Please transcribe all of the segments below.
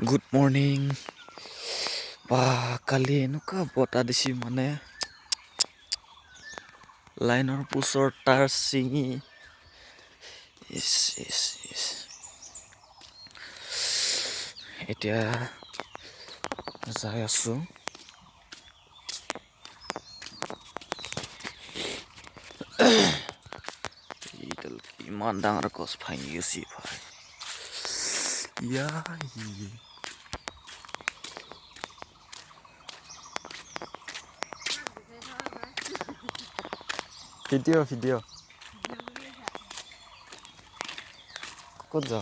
good morning বা কালি এনেকুৱা বতাহ দিছি মানে লাইনৰ পোচৰ তাৰ ছিঙি এতিয়া যাই আছো এইডাল ইমান ডাঙৰ গছ ভাঙি গৈছে ভাই ভিডিঅ' ক'ত যা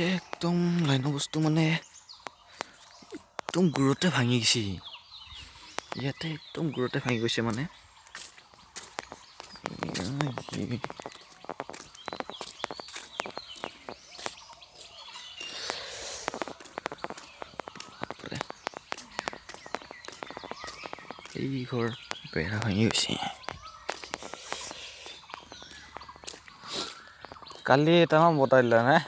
একদম লাইনৰ বস্তু মানে একদম গুৰতে ভাঙি গৈছে ইয়াতে একদম গুৰতে ভাঙি গৈছে মানে এই ঘৰ বেৰা ভাঙি গৈছে কালি এটা বতাহ দিলা নে